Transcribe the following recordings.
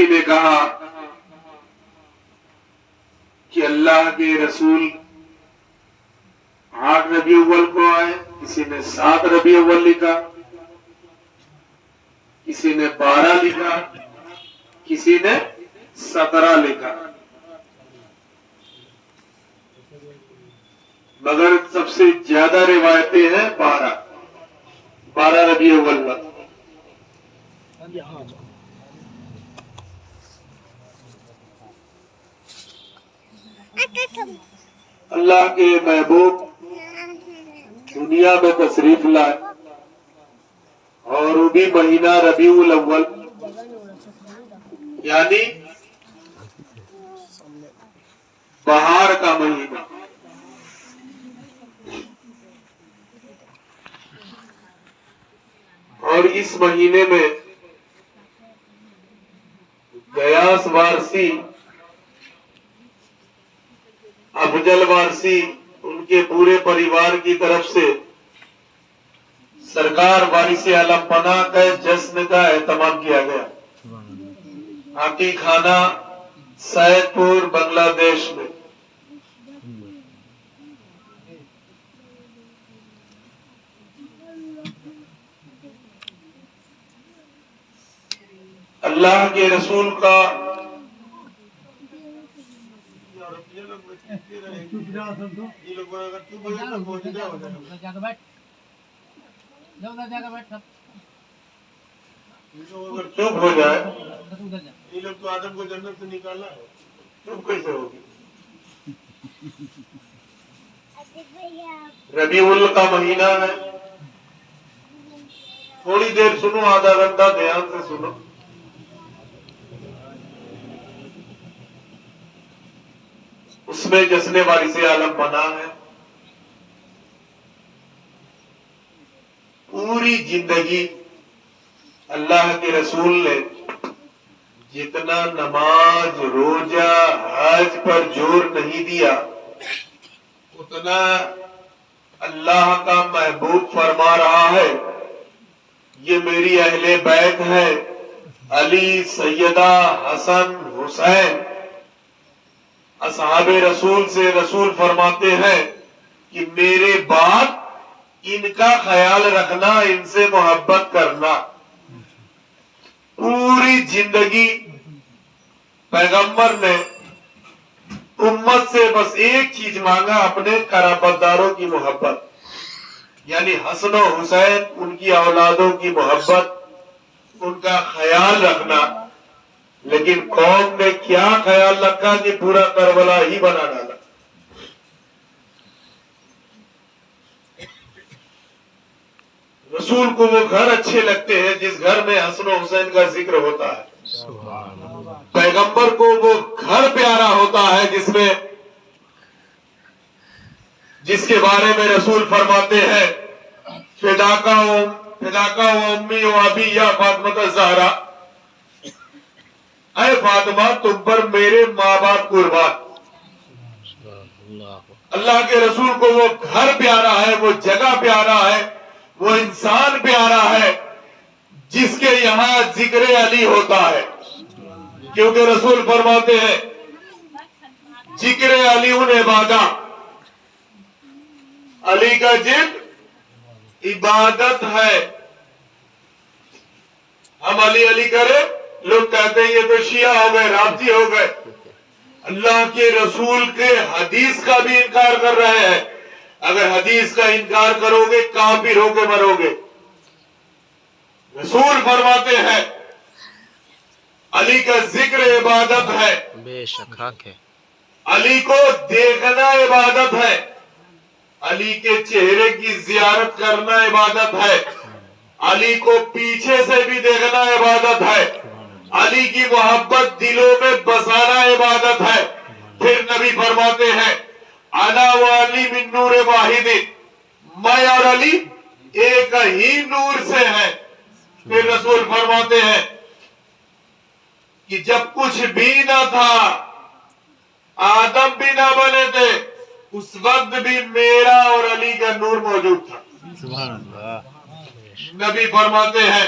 کسی نے کہا کہ اللہ کے رسول 8 ربیع الاول کو آئے، کسی نے 7 ربیع الاول لکھا، کسی نے 12 لکھا، کسی نے 17 لکھا، مگر سب سے زیادہ روایتیں ہیں 12 ربیع الاول۔ اللہ کے محبوب دنیا میں تشریف لائے اور وہ بھی مہینہ ربیع الاول، یعنی بہار کا مہینہ۔ اور اس مہینے میں گیاس وارسی، افضل وارسی، ان کے پورے پریوار کی طرف سے سرکار وارث عالم پناہ کا جشن کا اہتمام کیا گیا حقی خانہ سید پور بنگلہ دیش میں۔ اللہ کے رسول کا چپ ہو جائے، یہ لوگ تو آدم کو جنت سے نکالا ہے، چپ کیسے ہوگی؟ ربیع الاول کا مہینہ ہے، تھوڑی دیر سنو، آدھا گھنٹہ دھیان سے سنو۔ اس میں جشن وارث عالم پناہ ہے۔ پوری زندگی اللہ کے رسول نے جتنا نماز روزہ حج پر زور نہیں دیا، اتنا اللہ کا محبوب فرما رہا ہے یہ میری اہل بیت ہے، علی، سیدہ، حسن، حسین، اصحاب رسول سے رسول فرماتے ہیں کہ میرے بعد ان کا خیال رکھنا، ان سے محبت کرنا۔ پوری زندگی پیغمبر نے امت سے بس ایک چیز مانگا، اپنے قرابت داروں کی محبت، یعنی حسن و حسین، ان کی اولادوں کی محبت، ان کا خیال رکھنا۔ لیکن قوم نے کیا خیال رکھا کہ پورا کربلا ہی بنا ڈالا۔ رسول کو وہ گھر اچھے لگتے ہیں جس گھر میں حسن و حسین کا ذکر ہوتا ہے، پیغمبر کو وہ گھر پیارا ہوتا ہے جس کے بارے میں رسول فرماتے ہیں فداکا و امی و ابی یا فاطمہ الزہرا، اے فاطمہ تم پر میرے ماں باپ قربان۔ اللہ کے رسول کو وہ گھر پیارا ہے، وہ جگہ پیارا ہے، وہ انسان پیارا ہے جس کے یہاں ذکر علی ہوتا ہے، کیونکہ رسول فرماتے ہیں ذکر علی ان عبادہ، علی کا ذکر عبادت ہے۔ ہم علی علی کرے، لوگ کہتے ہیں یہ تو شیعہ ہو گئے، رافضی ہو گئے، اللہ کے رسول کے حدیث کا بھی انکار کر رہے ہیں۔ اگر حدیث کا انکار کرو گے کافر ہو کے مرو گے۔ رسول فرماتے ہیں علی کا ذکر عبادت ہے، بے شک حق ہے، علی کو دیکھنا عبادت ہے، علی کے چہرے کی زیارت کرنا عبادت ہے، علی کو پیچھے سے بھی دیکھنا عبادت ہے، علی کی محبت دلوں میں بسانا عبادت ہے۔ پھر نبی فرماتے ہیں انا و علی من نور واحد، میں اور علی ایک ہی نور سے ہیں۔ پھر رسول فرماتے ہیں کہ جب کچھ بھی نہ تھا، آدم بھی نہ بنے تھے، اس وقت بھی میرا اور علی کا نور موجود تھا۔ سبحان اللہ۔ نبی فرماتے ہیں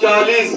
40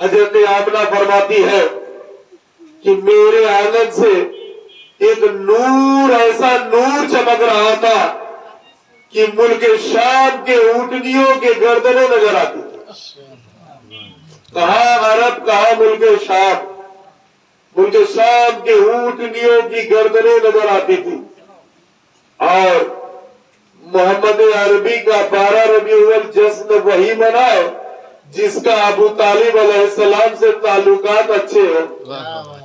حضرت آمنہ فرماتی ہے کہ میرے آنگن سے ایک نور، ایسا نور چمک رہا تھا کہ ملک شام کے اونٹنیوں کے گردنیں نظر آتی تھی۔ کہاں عرب، کہاں ملک شام، ملک شام کے اونٹنیوں کی گردنیں نظر آتی تھی۔ اور محمد عربی کا 12 ربیع الاول جشن وہی منائے جس کا ابو طالب علیہ السلام سے تعلقات اچھے ہوں۔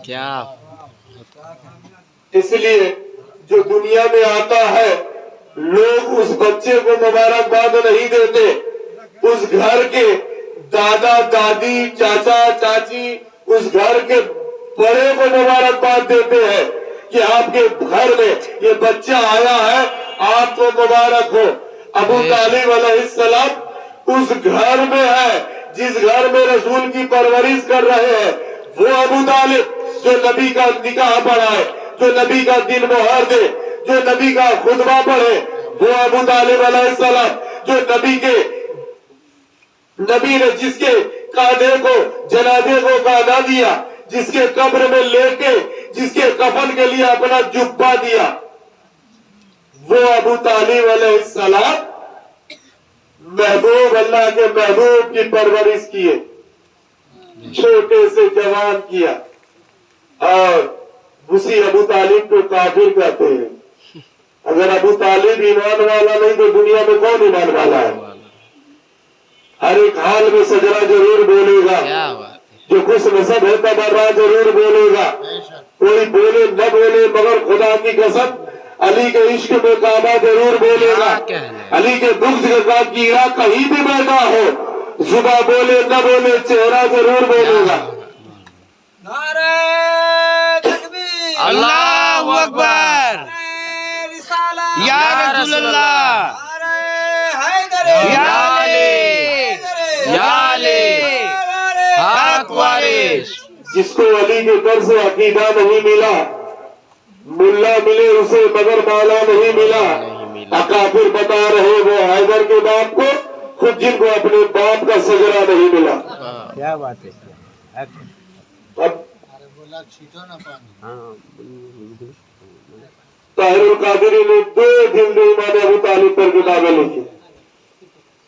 کیا اس لیے جو دنیا میں آتا ہے لوگ اس بچے کو مبارکباد نہیں دیتے، اس گھر کے دادا دادی چاچا چاچی اس گھر کے بڑے کو مبارکباد دیتے ہیں کہ آپ کے گھر میں یہ بچہ آیا ہے، آپ کو مبارک ہو۔ ابو طالب علیہ السلام اس گھر میں ہے جس گھر میں رسول کی پرورش کر رہے ہیں، وہ ابو طالب جو نبی کا نکاح پڑھائے، جو نبی کا دل مہر دے، جو نبی کا خطبہ پڑھے، وہ ابو طالب علیہ السلام جو نبی نے جس کے کاندھے کو جنازے کو باندھا دیا، جس کے قبر میں لے کے جس کے کفن کے لیے اپنا جبہ دیا، وہ ابو طالب علیہ السلام محبوب، اللہ کے محبوب کی پرورش کیے، چھوٹے سے جوان کیا، اور اسی ابو طالب کو کافر کہتے ہیں۔ اگر ابو طالب ایمان والا نہیں تو دنیا میں کون ایمان والا ہے؟ ہر ایک حال میں سجرہ ضرور بولے گا، جو کچھ نسب ہے تبرہ ضرور بولے گا، کوئی بولے نہ بولے مگر خدا کی قسم علی کے عشق میں کعبہ ضرور بولے گا، علی کے بغض کا کیڑا کہیں بھی بیٹھا ہو زباں بولے نہ بولے چہرہ ضرور بولے گا۔ نعرہ تکبیر، اللہ اکبر، نعرہ رسالت، یا رسول اللہ، نعرہ حیدر، یا علی، یا علی، حق وارث۔ جس کو علی کے در سے عقیدہ نہیں ملا، ملا ملے اسے مگر مالا نہیں ملا۔ اکافر بتا رہے وہ حیدر کے باپ کو، خود جن کو اپنے باپ کا سجرہ نہیں ملا۔ کیا بات ہے؟ اب طاہر القادری نے 2 دن امام ابو طالب پر کتابیں لکھی۔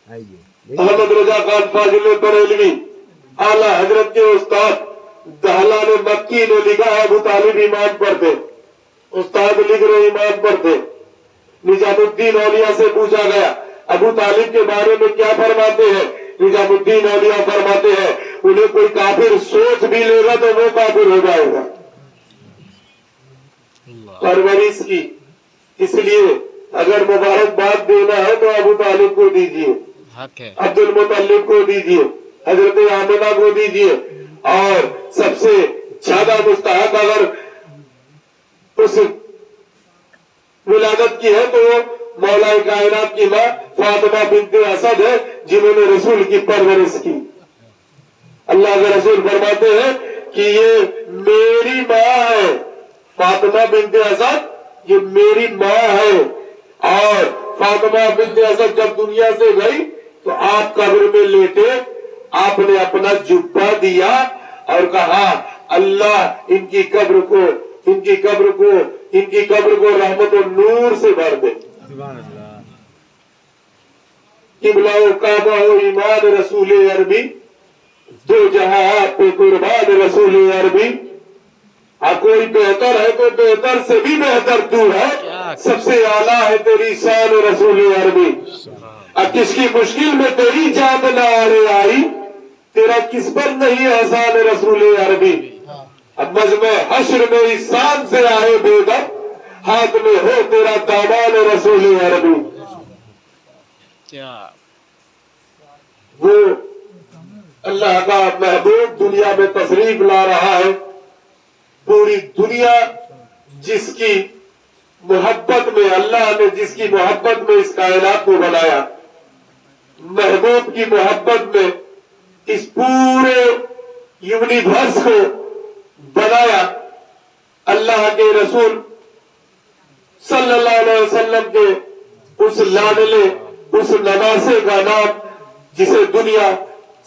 احمد رضا خان فاضل بریلوی اعلیٰ حضرت کے استاد دہلان مکی نے لکھا ہے ابو طالب ایمان پر تھے، استاد لکھ رہے ایمان پر تھے۔ نظام الدین اولیاء سے پوچھا گیا ابو طالب کے بارے میں کیا فرماتے ہیں؟ نظام الدین اولیاء فرماتے ہیں انہیں کوئی کافر سوچ بھی لے گا تو وہ کافر ہو جائے گا۔ پرورش کی، اس لیے اگر مبارکباد دینا ہے تو ابو طالب کو دیجیے، عبد المطلب کو دیجیے، حضرت آمنہ کو دیجیے، اور سب سے زیادہ مستحق اگر اس ولادت کی ہے تو وہ مولا کائنات کی ماں فاطمہ بنت اسد ہے جنہوں نے رسول کی پرورش کی۔ اللہ کے رسول فرماتے ہیں کہ یہ میری ماں ہے، فاطمہ بنت اسد یہ میری ماں ہے۔ اور فاطمہ بنت اسد جب دنیا سے گئی تو آپ قبر میں لیٹے، آپ نے اپنا جبہ دیا اور کہا اللہ ان کی قبر کو رحمت و نور سے بھر دے۔ قبلہ و کعبہ و ایمان رسول عربی، 2 جہاں پہ قربان رسول عربی۔ کوئی بہتر ہے تو بہتر سے بھی بہتر تو ہے، سب سے اعلیٰ ہے تیری شان رسول عربی۔ کس کی مشکل میں تیری جان نہ آئی، تیرا کس پر نہیں احسان رسول عربی۔ اب مجمع حشر میں اس شان سے آئے بے دم، ہاتھ میں ہو تیرا دامان رسول عربی۔ وہ اللہ کا محبوب دنیا میں تشریف لا رہا ہے، پوری دنیا جس کی محبت میں، اللہ نے جس کی محبت میں اس کائنات کو بنایا، محبوب کی محبت میں اس پورے یونیورس کو بنایا۔ اللہ کے رسول صلی اللہ علیہ وسلم کے اس لاڈلے، اس نواسے کا نام جسے دنیا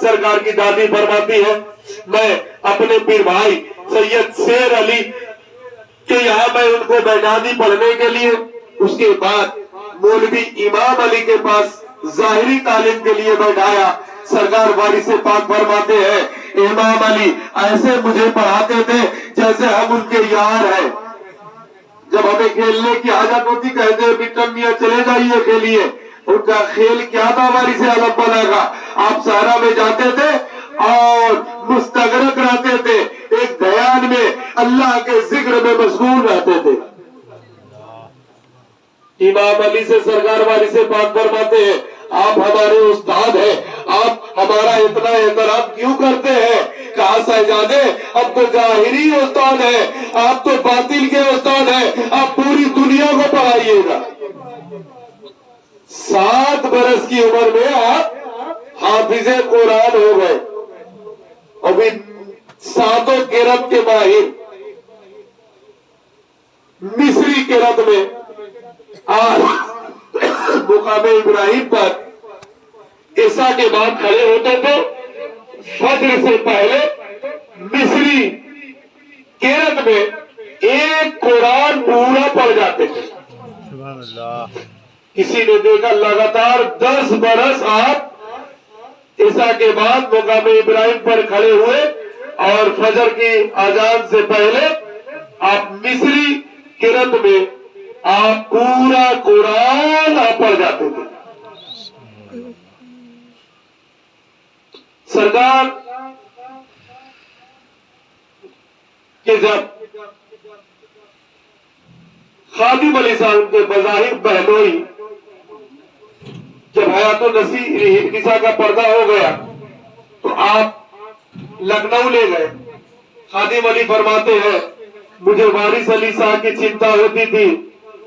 سرکار کی دادی فرماتی ہے میں اپنے پیر بھائی سید شیر علی کہ یہاں میں ان کو بیٹھا دی پڑھنے کے لیے. اس کے بعد مولوی امام علی کے پاس ظاہری تعلیم کے لیے بیٹھایا. سرکار وارث پاک فرماتے ہیں امام علی ایسے مجھے پڑھاتے تھے جیسے ہم ان کے یار ہیں. جب ہمیں کھیلنے کی حاجت ہوتی کہتے بیٹا میاں چلے جائیے کھیلیے. ان کا کھیل کیا تھا وارث عالم بنا کا. آپ صحرا میں جاتے تھے اور مستغرق رہتے تھے, ایک دھیان میں اللہ کے ذکر میں مشغول رہتے تھے. امام علی سے سرکار وارث پاک فرماتے ہیں آپ ہمارے استاد ہیں, آپ ہمارا اتنا احترام کیوں کرتے ہیں؟ کہا شہزادے اب تو ظاہری استاد ہیں, آپ تو باطل کے استاد ہیں, آپ پوری دنیا کو پڑھائیے گا. 7 برس کی عمر میں آپ حافظ قرآن ہو گئے اور بھی 7 قرات کے ماہر. مصری قرات میں آج مقام ابراہیم پر عشاء کے بعد کھڑے ہوتے تھے. فجر سے پہلے مصری قرات میں ایک قرآن پورا پڑھ جاتے تھے. کسی نے دیکھا لگاتار 10 برس آپ عشاء کے بعد مقام ابراہیم پر کھڑے ہوئے اور فجر کی اذان سے پہلے آپ مصری قرات میں آپ پورا قرآن آپ پڑھ جاتے تھے. سرکار کہ جب خادم علی صاحب کے بظاہر بہنوئی جب حیات النساء کا پردہ ہو گیا تو آپ لکھنؤ لے گئے. خادم علی فرماتے ہیں مجھے وارث علی صاحب کی چنتا ہوتی تھی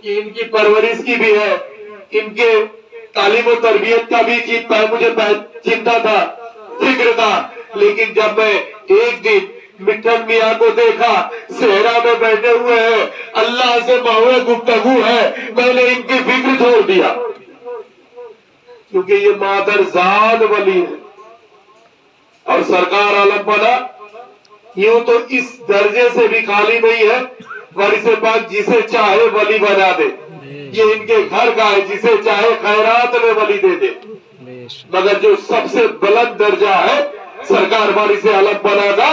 کہ ان کی پرورش کی بھی ہے, ان کے تعلیم و تربیت کا بھی مجھے چنتا تھا, فکر تھا. لیکن جب میں ایک دن مٹھن میاں کو دیکھا صحرا میں بیٹھے ہوئے ہیں, اللہ سے محو گفتگو ہے, میں نے ان کی فکر چھوڑ دیا. کیونکہ یہ مادرزاد ولی ہے اور سرکار عالم بنا یوں تو اس درجے سے بھی خالی نہیں ہے. وارث پاک جسے چاہے ولی بنا دے, یہ ان کے گھر کا ہے, جسے چاہے خیرات میں ولی دے دے. مگر جو سب سے بلند درجہ ہے سرکار وارث عالم بنا کا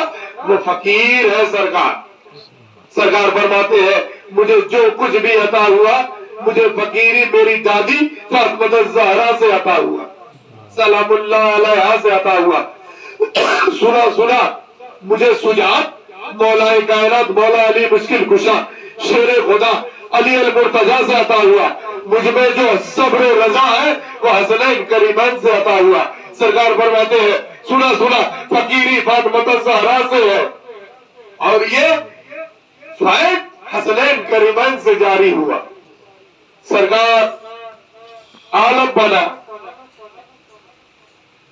وہ فقیر ہے. سرکار فرماتے ہیں مجھے جو کچھ بھی عطا ہوا مجھے فقیری میری دادی فاطمہ الزہرا سے عطا ہوا, سلام اللہ علیہا سے عطا ہوا. سنا مجھے سجاد مولا کائنات مولا علی مشکل کشا شیر خدا علی المرتضی سے عطا ہوا. مجھ میں جو صبر رضا ہے وہ حسنین کریمین سے عطا ہوا. سرکار فرماتے ہیں سنا فقیری فاطمہ الزہرا سے ہے اور یہ فائد حسنین کریمین سے جاری ہوا. سرکار عالم بنا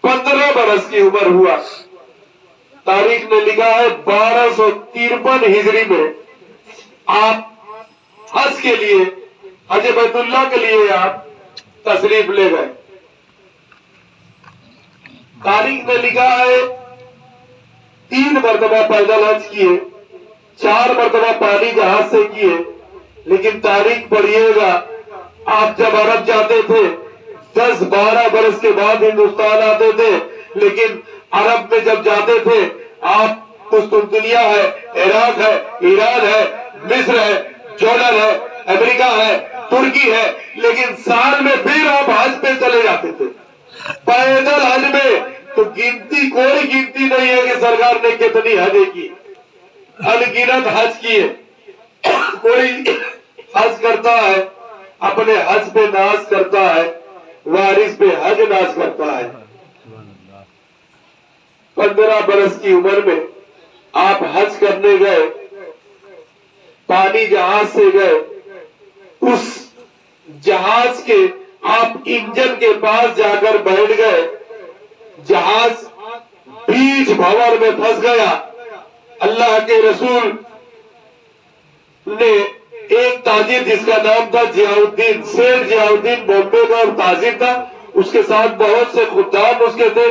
15 برس کی عمر ہوا. تاریخ نے لکھا ہے 1253 ہجری میں آپ حج کے لیے حج بیت اللہ کے لیے آپ تشریف لے گئے. تاریخ نے لکھا ہے 3 مرتبہ پیدل حج کیے, 4 مرتبہ پانی جہاز سے کیے. لیکن تاریخ پڑھیے گا آپ جب عرب جاتے تھے 10-12 برس کے بعد ہندوستان آتے تھے. لیکن عرب میں جب جاتے تھے آپ قسطنطنیہ ہے, عراق ہے, ایران ہے, مصر ہے, جارڈن ہے, امریکہ ہے, ترکی ہے, لیکن سال میں پھر آپ حج پہ چلے جاتے تھے پیدل حج میں. تو گنتی کوئی گنتی نہیں ہے کہ سرکار نے کتنی حجیں کی, انگنت حج کیے. کوئی حج کرتا ہے اپنے حج پہ ناز کرتا ہے, وارث پہ حج ناز کرتا ہے. 15 برس کی عمر میں آپ حج کرنے گئے, پانی جہاز سے گئے. اس جہاز کے آپ انجن کے پاس جا کر بیٹھ گئے, جہاز بیچ بھور میں پھنس گیا. اللہ کے رسول نے ایک تاجر جس کا نام تھا ضیاء الدین, سیٹھ ضیاء الدین بامبے کا تاجر تھا, اس کے ساتھ بہت سے خدام اس کے تھے.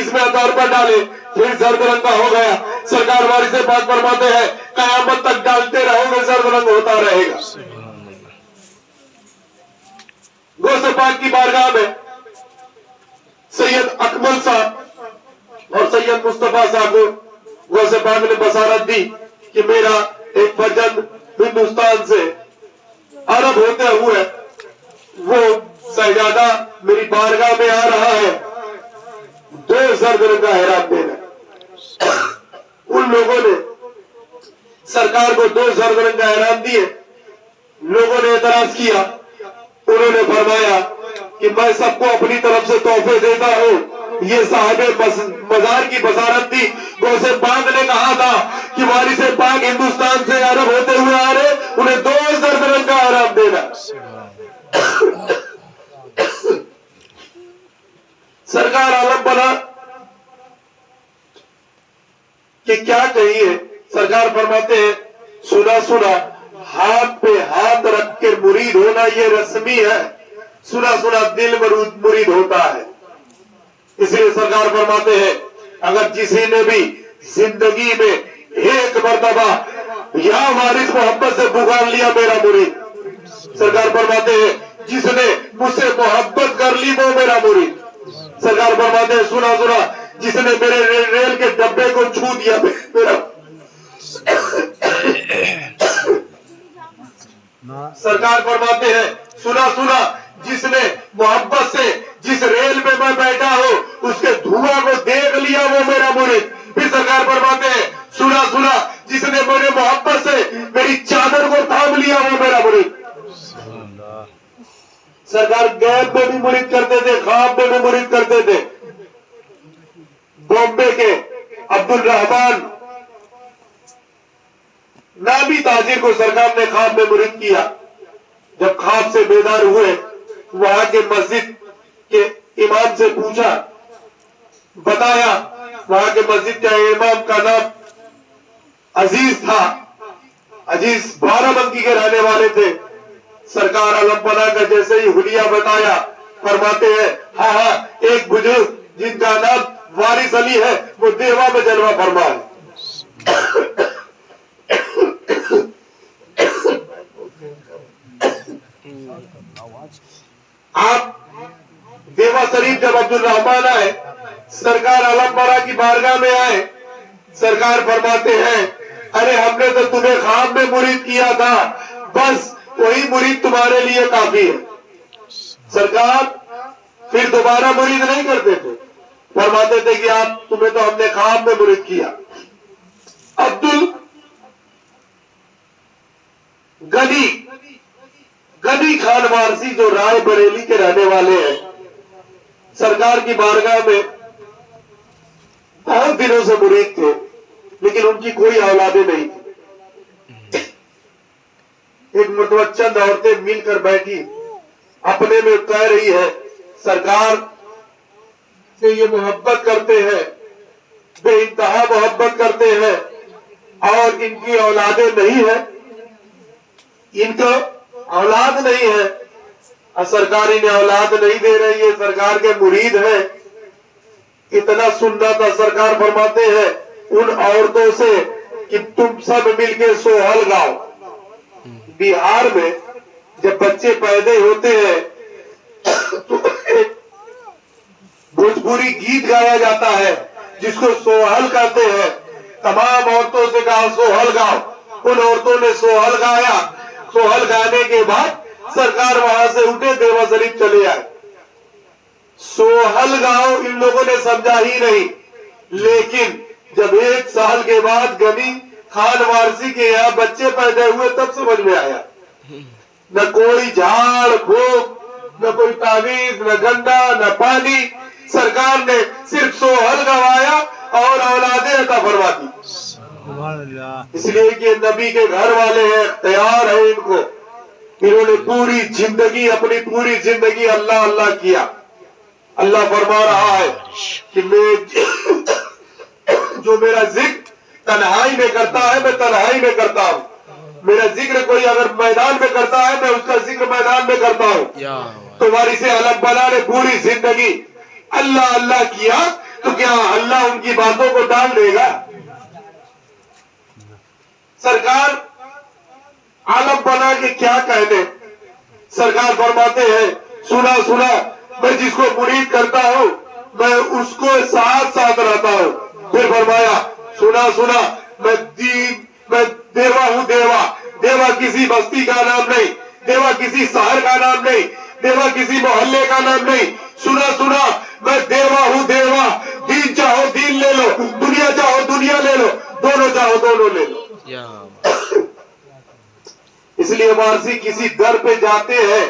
کس میں طور پر ڈالے، پھر زرد رنگ کا ہو گیا۔ سرکار وارث پاک فرماتے ہیں قیامت تک ڈالتے رہو گے زرد رنگ ہوتا رہے گا۔ غوث پاک کی بارگاہ میں سید اکمل صاحب اور سید مصطفیٰ صاحب کو غوث پاک نے بصارت دی کہ میرا ایک فرزند ہندوستان سے عرب ہوتے ہوئے وہ سجادہ میری بارگاہ میں آ رہا ہے، 2 زرد رنگ کا احرام دینا۔ ان لوگوں نے سرکار کو 2 زرد رنگ کا احرام دیے۔ لوگوں نے اعتراض کیا، انہوں نے فرمایا کہ میں سب کو اپنی طرف سے تحفے دیتا ہوں، یہ صاحب مزار کی بصارت تھی۔ غوث پاک نے کہا تھا کہ وارث پاک ہندوستان سے عرب ہوتے ہوئے آ رہے، انہیں 2 زرد رنگ کا احرام دینا۔ سرکار عالم بنا کہ کیا کہیے، سرکار فرماتے ہیں سنا سنا ہاتھ پہ ہاتھ رکھ کے مرید ہونا یہ رسمی ہے، سنا سنا دل مرید ہوتا ہے۔ اس لیے سرکار فرماتے ہیں اگر کسی نے بھی زندگی میں ایک مرتبہ یا وارث محبت سے پکار لیا میرا مرید، سرکار فرماتے ہیں جس نے مجھ سے محبت کر لی وہ میرا مرید۔ سرکار فرماتے ہیں سنا سنا جس نے میرے ریل کے ڈبے کو چھو دیا میرا۔ سرکار فرماتے ہیں سنا سنا جس نے محبت سے جس ریل میں میں بیٹھا ہوں اس کے دھواں کو دیکھ لیا وہ میرا مرید۔ پھر سرکار فرماتے ہیں سنا سنا جس نے میرے محبت سے میری چادر کو تھام لیا وہ میرا مرید۔ سرکار غیب میں بھی مرید کرتے تھے، خواب میں بھی مرید کرتے تھے۔ بامبے کے عبد الرحمان نامی تاجر کو سرکار نے خواب میں مرید کیا۔ جب خواب سے بیدار ہوئے وہاں کے مسجد کے امام سے پوچھا، بتایا وہاں کے مسجد کے امام کا نام عزیز تھا، عزیز بارہ بنکی کے رہنے والے تھے۔ سرکار علم پناہ کا جیسے ہی حلیہ بتایا فرماتے ہیں ہاں ہاں ایک بزرگ جن کا نام وارث علی ہے وہ دیوا میں جلوہ فرما ہے۔ آپ دیوا شریف جب عبد الرحمان آئے، سرکار علم پناہ کی بارگاہ میں آئے، سرکار فرماتے ہیں ارے ہم نے تو تمہیں خواب میں مرید کیا تھا، بس وہی مرید تمہارے لیے کافی ہے۔ سرکار پھر دوبارہ مرید نہیں کرتے تھے، فرماتے تھے کہ آپ تمہیں تو ہم نے خواب میں مرید کیا۔ غنی خان وارسی جو رائے بریلی کے رہنے والے ہیں، سرکار کی بارگاہ میں بہت دنوں سے مرید تھے لیکن ان کی کوئی اولادیں نہیں تھی۔ ایک مرتبہ چند عورتیں مل کر بیٹھی، اپنے میں کہہ رہی ہے سرکار سے یہ محبت کرتے ہیں، بے انتہا محبت کرتے ہیں اور ان کی اولادیں نہیں ہیں، ان کو اولاد نہیں ہے، سرکار انہیں اولاد نہیں دے رہی ہے، سرکار کے مرید ہیں۔ اتنا سننا تھا، سرکار فرماتے ہیں ان عورتوں سے کہ تم سب مل کے سوہل گاؤ۔ بہار میں جب بچے پیدا ہوتے ہیں تو بھوجپوری گیت گایا جاتا ہے جس کو سوہل کہتے ہیں۔ تمام عورتوں سے کہا سوہل گاؤ، ان عورتوں نے سوہل گایا۔ سوہل گانے کے بعد سرکار وہاں سے اٹھے، دیوا شریف چلے آئے۔ سوہل گاؤ ان لوگوں نے سمجھا ہی نہیں، لیکن جب 1 سال کے بعد غنی خان وارسی کے یہاں بچے پیدا ہوئے تب سمجھ میں آیا۔ نہ کوئی جھاڑ پھونک، نہ کوئی تعویذ، نہ گنڈا، نہ پانی، سرکار نے صرف سوہل گوایا اور اولادیں عطا فرما دی۔ اس لیے کہ نبی کے گھر والے ہیں، اختیار ہے ان کو۔ انہوں نے پوری زندگی، اپنی پوری زندگی اللہ اللہ کیا۔ اللہ فرما رہا ہے کہ میں جو میرا ذکر تنہائی میں کرتا ہے میں تنہائی میں کرتا ہوں، میرا ذکر کوئی اگر میدان میں کرتا ہے میں اس کا ذکر میدان میں کرتا ہوں۔ تو وارث علم بنا نے پوری زندگی اللہ اللہ کیا تو کیا اللہ ان کی باتوں کو ٹال دے گا؟ سرکار عالم بنا کے کیا کہنے؟ سرکار فرماتے ہیں سنا سنا میں جس کو مرید کرتا ہوں میں اس کو ساتھ ساتھ رہتا ہوں. پھر فرمایا سنا سنا میں دیوا ہوں. دیوا کسی بستی کا نام نہیں, دیوا کسی شہر کا نام نہیں, دیوا کسی محلے کا نام نہیں. سنا سنا میں دیوا ہوں دیوا. دین چاہو دین لے لو, دنیا چاہو دنیا لے لو, دونوں چاہو دونوں لے لو. اس لیے وارسی کسی در پہ جاتے ہیں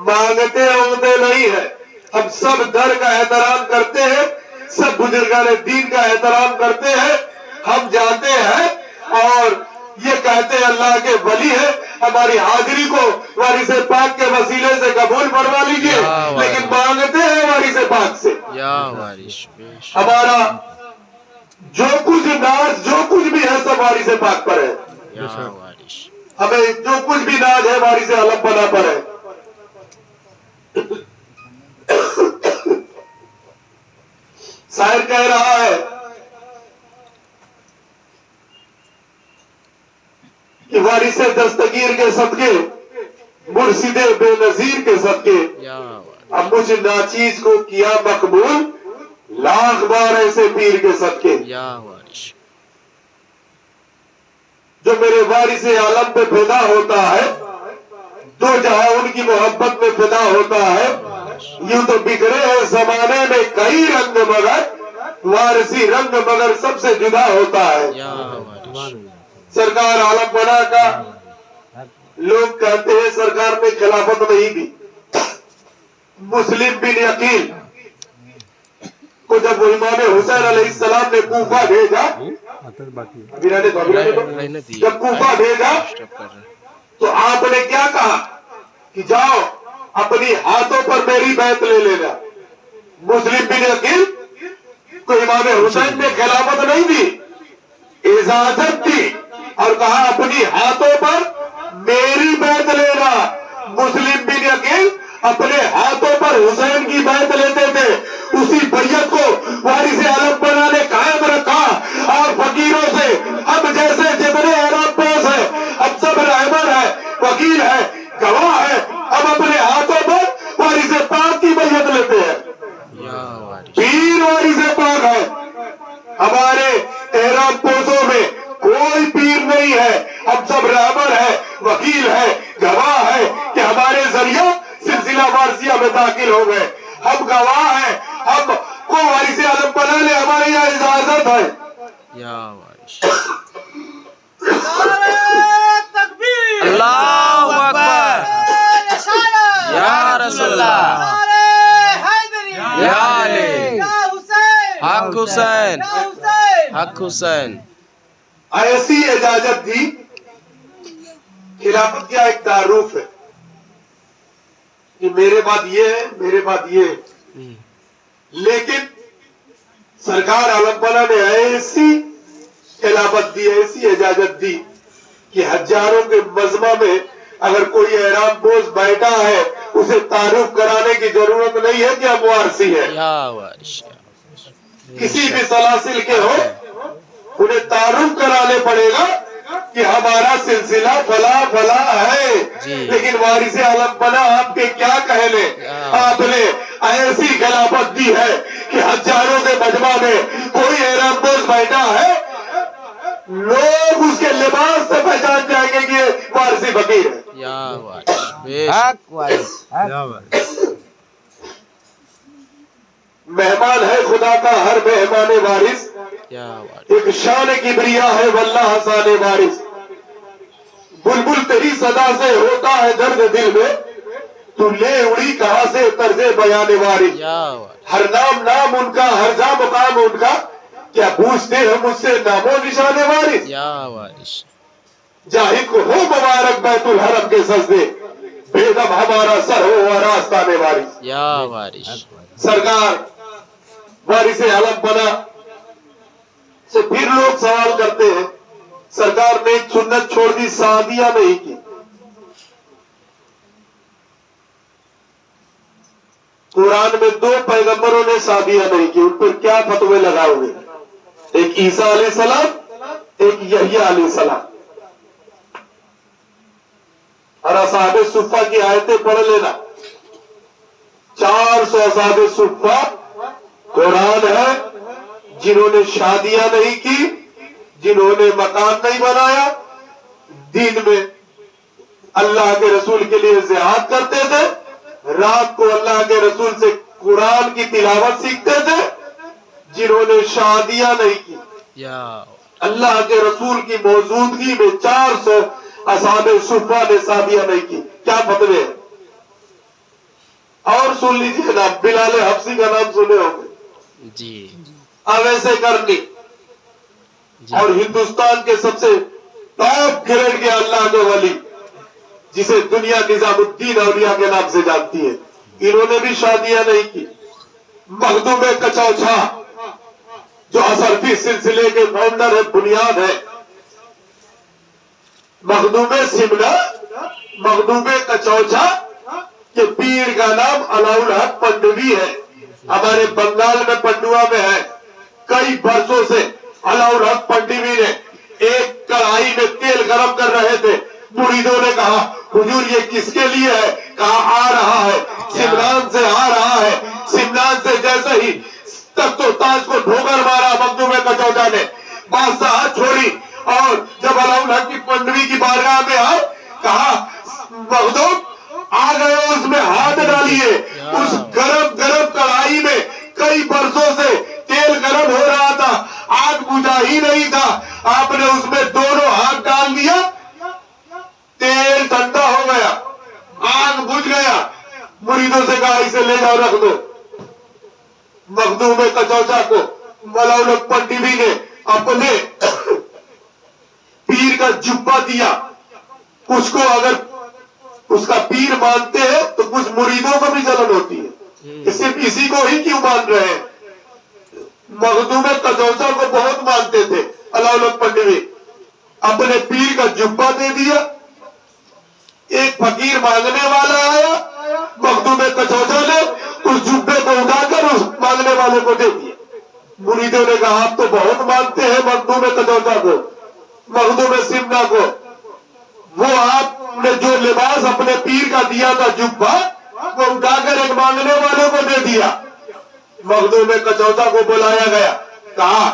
مانگتے ہوتے نہیں ہے. ہم سب در کا احترام کرتے ہیں, سب بزرگان دین کا احترام کرتے ہیں. ہم جاتے ہیں اور یہ کہتے ہیں اللہ کے ولی ہے, ہماری حاضری کو وارث پاک کے وسیلے سے قبول فرما لیجئے, لیکن مانگتے ہیں وارث پاک سے. ہمارا جو کچھ ناز جو کچھ بھی ہے سب وارث پاک پر ہے. ہمیں جو کچھ بھی ناز ہے وارث عالم بنا پر ہے. شاعر کہہ رہا ہے کہ وارث دستگیر کے صدقے مرشد بے نظیر کے صدقے اب مجھ ناچیز کو کیا مقبول لاکھ بار ایسے پیر کے صدقے. جو میرے وارث عالم پہ فدا ہوتا ہے دو جہاں ان کی محبت میں فدا ہوتا ہے. یوں تو بگڑے ہیں زمانے میں کئی رنگ مگر وارثی رنگ مگر سب سے جدا ہوتا ہے. سرکار عالم بنا کا لوگ کہتے ہیں سرکار نے خلافت نہیں دی. مسلم بن عقیل کو جب وہ امام حسین علیہ السلام نے کوفہ بھیجا, جب کوفہ بھیجا تو آپ نے کیا کہا کہ جاؤ اپنی ہاتھوں پر میری بیعت لے لینا. مسلم بن عقیل کو امام حسین نے خلافت نہیں دی, اجازت دی اور کہا اپنی ہاتھوں پر میری بیعت لینا. مسلم بن عقیل اپنے ہاتھوں پر حسین کی بیعت لیتے تھے. اسی بیعت کو وارث عالم بنا نے قائم رکھا اور فقیروں سے ہم جیسے جتنے احرام پوش ہیں ہم سب رہبر ہیں, وکیل ہیں, گواہ ہیں, ہم اپنے ہاتھوں پر وارث پاک کی بیعت لیتے ہیں. پیر وارث پاک ہے. ہمارے احرام پوشوں میں کوئی پیر نہیں ہے, ہم سب رہبر ہیں, وکیل ہیں, گواہ ہیں کہ ہمارے ذریعہ سلسلہ وارثیہ میں داخل ہو گئے. ہم گواہ ہیں, ہم کو وارث عالم بنانے ہمارے یہاں اجازت ہے. اللہ اکبر, یا رسول اللہ, یا علی, حق حسین, حق حسین. ایسی اجازت دی. خلافت کیا ایک تعارف ہے کہ میرے بعد یہ ہے, میرے بعد یہ ہے, لیکن سرکار عالم بنا نے ایسی خلافت دی, ایسی اجازت دی کہ ہزاروں کے مجمع میں اگر کوئی احرام پوش بیٹھا ہے اسے تعارف کرانے کی ضرورت نہیں ہے کہ ہم وارثی ہیں. کسی بھی سلاسل کے ہو انہیں تعارف کرانے پڑے گا کہ ہمارا سلسلہ فلا فلا ہے. لیکن وارث عالم بنا آپ کے کیا کہنے, آپ نے ایسی خلافت دی ہے کہ ہزاروں کے مجمع میں کوئی احرام پوش بیٹھا ہے لوگ اس کے لباس سے پہچان جائیں گے کہ یہ وارثی فقیر ہے. مہمان ہے خدا کا ہر مہمان وارث, ایک شان کبریا ہے واللہ حسان وارث. بلبل تیری صدا سے ہوتا ہے درد دل میں, تو لے اڑی کہاں سے طرز بیان وارث. ہر نام نام ان کا, ہر جا مقام ان کا, کیا پوچھتے ہیں مجھ سے نام و نشان وارث. جاہد کو ہو مبارک بیت الحرم کے سجدے, بیگم ہمارا سر ہو اور آستان وارث. سرکار وارث عالم بنا سے پھر لوگ سوال کرتے ہیں سرکار نے ایک سنت چھوڑ دی, شادیاں نہیں کی. قرآن میں 2 پیغمبروں نے شادیاں نہیں کی، ان پر کیا فتوے لگاؤ گے؟ ایک عیسیٰ علیہ السلام، ایک یحییٰ علیہ السلام. اور اصحاب صفہ کی آیتیں پڑھ لینا. 400 اصحاب صفہ قرآن ہے جنہوں نے شادیاں نہیں کی، جنہوں نے مکان نہیں بنایا، دین میں اللہ کے رسول کے لیے جہاد کرتے تھے، رات کو اللہ کے رسول سے قرآن کی تلاوت سیکھتے تھے، جنہوں نے شادیاں نہیں کی. اللہ کے رسول کی موجودگی میں 400 اصحاب صفہ نے شادیاں نہیں کی. کیا فتوے ہیں؟ اور سن لیجیے نا، بلال حبشی کا نام سنے ہوں گے جی. اب ایسے کرنی. اور ہندوستان کے سب سے ٹاپ گریڈ کے اللہ کے ولی جسے دنیا نظام الدین اولیاء کے نام سے جانتی ہے، انہوں نے بھی شادیاں نہیں کی. مخدوم کچوچھا جو اصرفی سلسلے کے فاؤنڈر ہے، بنیاد ہے، مخدوم سمنا، مخدوم کچوچھا کے پیر کا نام علاء الحق پنڈوی ہے. ہمارے بنگال میں پنڈوا میں ہے. کئی برسوں سے علاء الحق پنڈوی نے ایک کڑھائی میں تیل گرم کر رہے تھے. مریدوں نے کہا حضور یہ کس کے لیے ہے؟ کہا آ رہا ہے، سمنان سے آ رہا ہے. سمنان سے جیسے ہی تخت و تاج کو ٹھوکر مارا مخدوم کچوچھا نے، بادشاہ چھوڑی اور جب علاء الحق کی پنڈوی کی بارگاہ میں آئے کہا مخدوم آ گئے، اس میں ہاتھ ڈالیے. اس گرم گرم کڑھائی میں کئی برسوں سے تیل گرم ہو رہا تھا، آگ بجھا ہی نہیں تھا. آپ نے اس میں دونوں ہاتھ ڈال دیا، تیل ٹھنڈا ہو گیا، آگ بجھ گیا. مریدوں سے کہا اسے لے جاؤ رکھ دو. مخدوم کچوچھا کو علاء الحق پنڈوی نے اپنے پیر کا جبہ دیا. اس کو اگر اس کا پیر مانتے ہیں تو کچھ مریدوں کو بھی جلن ہوتی ہے، صرف اسی کو ہی کیوں مان رہے ہیں؟ مخدوم کچوچھا کو بہت مانتے تھے علاء الحق پنڈوی. اپنے پیر کا جبہ دے دیا. ایک فقیر مانگنے والا آیا، مخدوم کچوچھا نے اس جبے کو اٹھا کر اس مانگنے والے کو دے دیا. مریدوں نے کہا آپ تو بہت مانتے ہیں مخدوم کچوچھا کو، مخدوم سمنا کو. وہ آپ نے جو لباس اپنے پیر کا دیا تھا جبہ، وہ اٹھا کر ایک مانگنے والے کو دے دیا. مخدوم کچوچھا کو بلایا گیا، کہا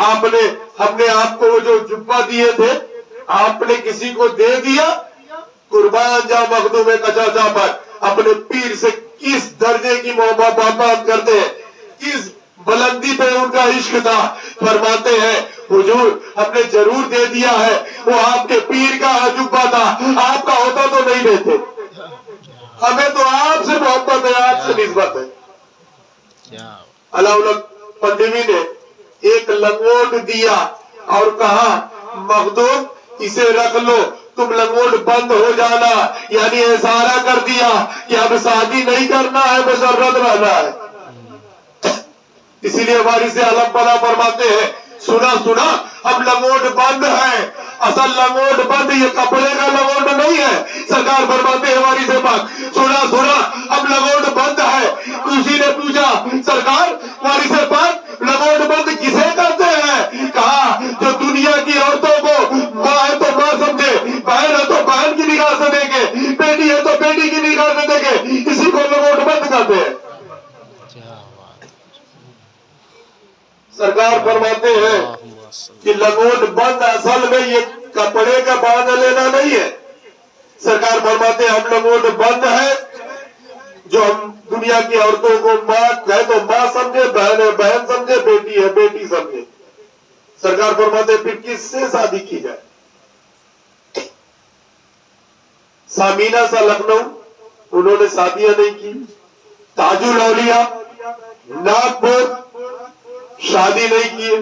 آپ نے ہم نے آپ کو وہ جو جبہ دیے تھے آپ نے کسی کو دے دیا. قربان جا مخدوم کچوچھا پر. اپنے پیر سے کس درجے کی محبت کرتے ہیں، کس بلندی پہ ان کا عشق تھا. فرماتے ہیں حضور ہم نے ضرور دے دیا ہے، وہ آپ کے پیر کا جبہ تھا، آپ کا ہوتا تو نہیں دیتے. ہمیں تو آپ سے محبت ہے، آپ سے نسبت ہے. علاء الحق پنڈوی نے ایک لنگوٹ دیا اور کہا مخدوم اسے رکھ لو، تم لنگوٹ بند ہو جانا، یعنی اشارہ کر دیا کہ اب شادی نہیں کرنا ہے، مسرت رہنا ہے. اسی لیے وارث عالم پناہ فرماتے ہیں سنا سنا اب لنگوٹ بند ہے. اصل لنگوٹ بند یہ کپڑے کا لنگوٹ نہیں ہے. سرکار فرماتے ہیں وارث پاک سنا سنا اب لنگوٹ بند ہے. کسی نے پوچھا سرکار وارث پاک لنگوٹ بند کسے کہتے ہیں؟ کہا جو دنیا کی عورتوں کو ماں ہے تو ماں سمجھے، بہن ہے تو بہن کی نگاہ سے دیکھے، بیٹی ہے تو بیٹی کی نگاہ سے دیکھے، اسی کو لنگوٹ بند کہتے ہیں. سرکار فرماتے ہیں کہ لنگوٹ بند اصل میں یہ کپڑے کا باندھ لینا نہیں ہے. سرکار فرماتے ہیں ہم لنگوٹ بند ہے جو ہم دنیا کی عورتوں کو ماں ہے تو ماں سمجھے، بہن ہے بہن سمجھے، بیٹی ہے بیٹی سمجھے. سرکار فرماتے ہیں پھر کس سے شادی کی جائے؟ سامینہ سا لکھنؤ انہوں نے شادیاں نہیں کی. تاج الاولیاء ناگپور شادی نہیں کیے.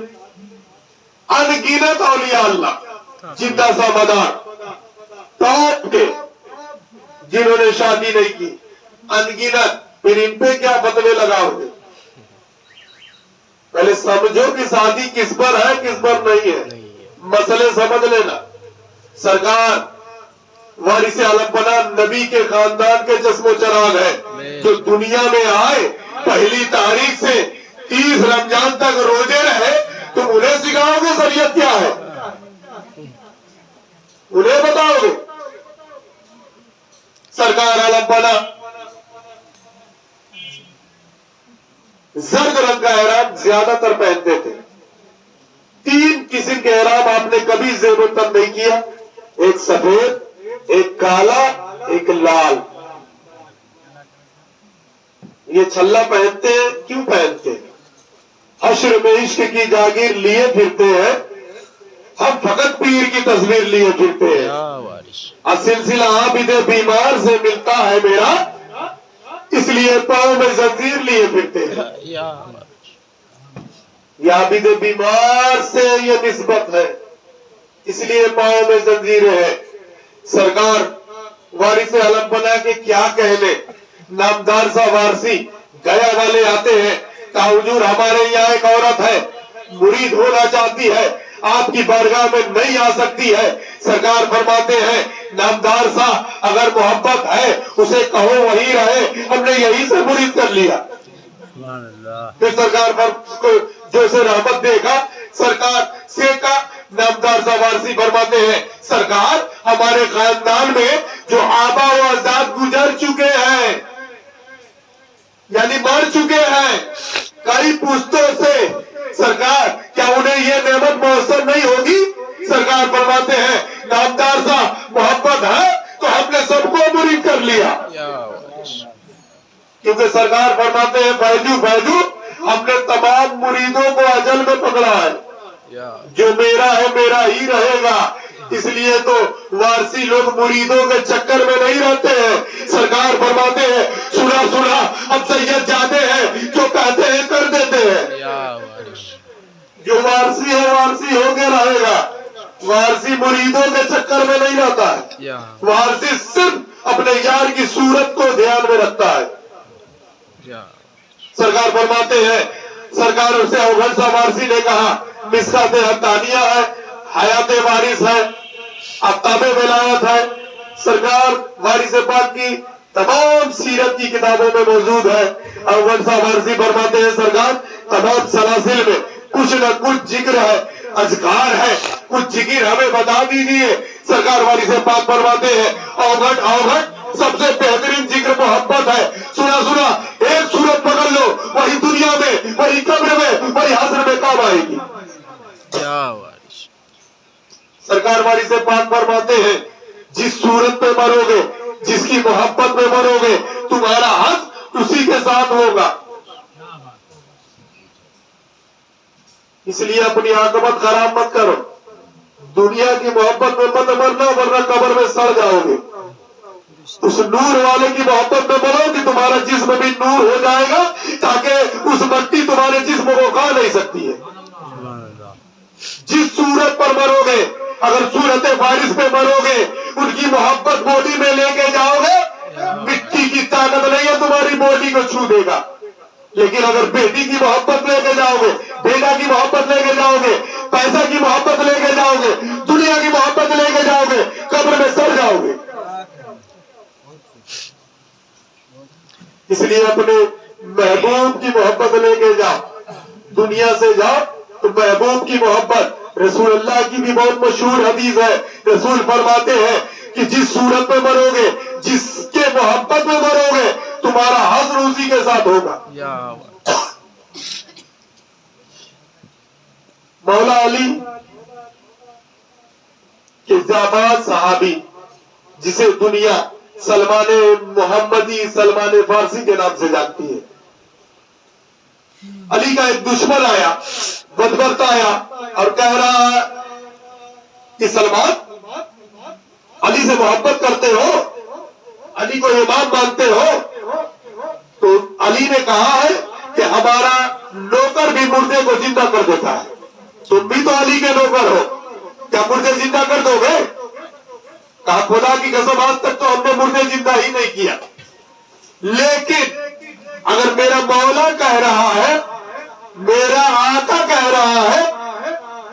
انگنت اولیاء اللہ جدہ سا مدار ٹاپ کے جنہوں نے شادی نہیں کی انگنت. پھر ان پہ کیا فتوے لگاؤ گے؟ پہلے سمجھو کہ شادی کس پر ہے کس پر نہیں ہے، مسئلے سمجھ لینا. سرکار وارث عالم پناہ نبی کے خاندان کے چشم و چراغ ہے. جو دنیا میں آئے پہلی تاریخ سے 30 رمضان تک روزے رہے، تم انہیں سکھاؤ گے شریعت کیا ہے؟ انہیں بتاؤ گے؟ سرکار عالم بنا زرد رنگ کا احرام زیادہ تر پہنتے تھے. 3 قسم کے احرام آپ نے کبھی زیب و تن نہیں کیا، ایک سفید، ایک کالا، ایک لال. یہ چھلا پہنتے ہیں، کیوں پہنتے ہیں؟ حشر میں عشق کی جاگیر لیے پھرتے ہیں، ہم فقط پیر کی تصویر لیے پھرتے ہیں. سلسلہ عابد بیمار سے ملتا ہے میرا، اس لیے پاؤں میں زنجیر لیے پھرتے ہیں. یہ عابد بیمار سے یہ نسبت ہے، اس لیے پاؤں میں زنجیریں ہیں. سرکار وارث علم بنا کے کیا کہنے، نامدار سا وارثی گیا والے آتے ہیں، کہا حضور ہمارے یہاں ایک عورت ہے، مرید ہونا چاہتی ہے، آپ کی بارگاہ میں نہیں آ سکتی ہے. سرکار فرماتے ہیں نامدار سا اگر محبت ہے اسے کہو وہی رہے، ہم نے یہی سے مرید کر لیا. پھر سرکار پر جو اسے رحمت دے گا سرکار سے کا نامدار سا وارثی فرماتے ہیں سرکار ہمارے خاندان میں جو آبا و اجداد گزر چکے ہیں یعنی مر چکے ہیں کئی پشتوں سے، سرکار کیا انہیں یہ نعمت میسر نہیں ہوگی؟ سرکار فرماتے ہیں نامدار سا محبت ہے تو ہم نے سب کو مرید کر لیا. کیونکہ سرکار فرماتے ہیں فیضو فیضو ہم نے تمام مریدوں کو اجل میں پکڑا ہے، جو میرا ہے میرا ہی رہے گا. اس لیے تو وارثی لوگ مریدوں کے چکر میں نہیں رہتے ہیں. سرکار فرماتے ہیں سنا سنا ہم سید جاتے ہیں، جو کہتے ہیں کر دیتے ہیں. جو وارثی ہے وارثی ہو کے رہے گا، وارثی مریدوں کے چکر میں نہیں رہتا ہے. وارثی صرف اپنے یار کی صورت کو دھیان میں رکھتا ہے. سرکار فرماتے ہیں سرکار سے اوگھڑ سا وارثی نے کہا مسکات حقانیہ ہے، حیات وارث ہے، آفتاب ولایت ہے. سرکار وارث پاک کی تمام سیرت کی کتابوں میں موجود ہے. اوگھڑ سا وارثی فرماتے ہیں سرکار تمام سلاسل میں کچھ نہ کچھ ذکر ہے، اذکار ہے، کچھ ذکر ہمیں بتا دیجیے. سرکار وارث پاک فرماتے ہیں اوگھڑ اوگھڑ سب سے بہترین ذکر محبت ہے. سنا سنا ایک صورت پکڑ لو، وہی دنیا میں، وہی قبر میں، وہی حشر میں کام آئے گی. سرکار وارث پاک فرماتے ہیں جس صورت پہ مرو گے، جس کی محبت میں مرو گے، تمہارا حق اسی کے ساتھ ہوگا. اس لیے اپنی عاقبت خراب مت کرو، دنیا کی محبت میں مت مرنا ورنہ قبر میں سڑ جاؤ گے. اس نور والے کی محبت میں مرو کہ تمہارا جسم بھی نور ہو جائے گا، تاکہ اس مٹی تمہارے جسم کو کھا نہیں سکتی ہے. جس صورت پر مرو گے، اگر صورت فارس پہ مرو گے، ان کی محبت باڈی میں لے کے جاؤ گے، مٹی کی طاقت نہیں ہے تمہاری باڈی کو چھو دے گا. لیکن اگر بیٹی کی محبت لے کے جاؤ گے، بیٹا کی محبت لے کے جاؤ گے، پیسہ کی محبت لے کے جاؤ گے، دنیا کی محبت لے کے جاؤ گے، قبر میں سڑ جاؤ گے. اس لیے اپنے محبوب کی محبت لے کے جاؤ. دنیا سے جاؤ تو محبوب کی محبت. رسول اللہ کی بھی بہت مشہور حدیث ہے، رسول فرماتے ہیں کہ جس صورت میں مرو گے، جس کے محبت میں مرو گے، تمہارا حشر اسی کے ساتھ ہوگا. مولا علی کے جاباز صحابی جسے دنیا سلمان محمدی، سلمان فارسی کے نام سے جانتی ہے. علی کا ایک دشمن آیا، بدبخت آیا اور کہہ رہا ہے کہ سلمان علی سے محبت کرتے ہو، علی کو امام مانتے ہو. تو علی نے کہا ہے کہ ہمارا نوکر بھی مردے کو زندہ کر دیتا ہے، تم بھی تو علی کے نوکر ہو، کیا مردے زندہ کر دو گے؟ کہا خدا کی قسم آج تک تو ہم نے مردے زندہ ہی نہیں کیا، لیکن اگر میرا مولا کہہ رہا ہے، میرا آقا کہہ رہا ہے،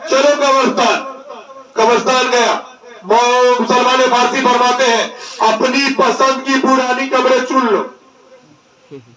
چلو قبرستان گیا. سلمان فارسی فرماتے ہیں اپنی پسند کی پرانی قبریں چن لو.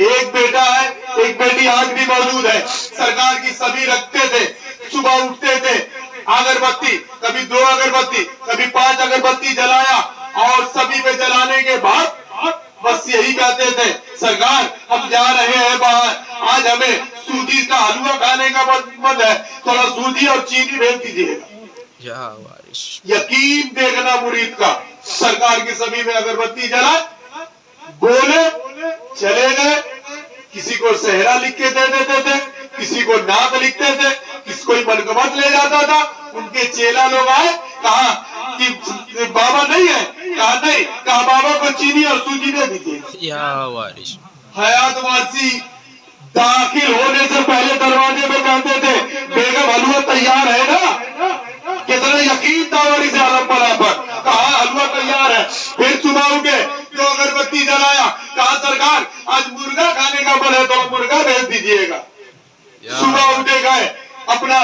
ایک بیٹا ہے، ایک بیٹی آج بھی موجود ہے. سرکار کی سبھی رکھتے تھے. صبح اٹھتے تھے، اگربتی، کبھی 2 اگربتی، کبھی 5 اگربتی جلایا، اور سبھی پہ جلانے کے بعد بس یہی کہتے تھے سرکار ہم جا رہے ہیں باہر، آج ہمیں سوجی کا حلوہ کھانے کا من ہے، تھوڑا سوجی اور چینی بھیج دیجیے گا. یا وارث. یقین دیکھنا مرید کا. سرکار کی سبھی میں اگربتی جلائے، بولے، چلے گئے. کسی کو صحرا لکھ کے دے دیتے تھے، کسی کو نعت لکھتے تھے، کسی کوئی منقبت لے جاتا تھا. ان کے چیلا لوگ آئے، کہا کہ بابا نہیں ہے، کہا نہیں، کہا بابا کو چینی اور سوجی دے دیجیے. یا وارث. حیات وارثی داخل ہونے سے پہلے دروازے میں کہتے تھے بیگم حلوہ تیار ہے نا. کتنا یقین تھا وارث عالم پناہ پر. کہا حلوہ تیار ہے. پھر صبح اٹھے، 2 اگربتی جلایا، کہا سرکار آج مرغا کھانے کا من ہے تو مرغا بھیج دیجیے گا. صبح اٹھے گئے، اپنا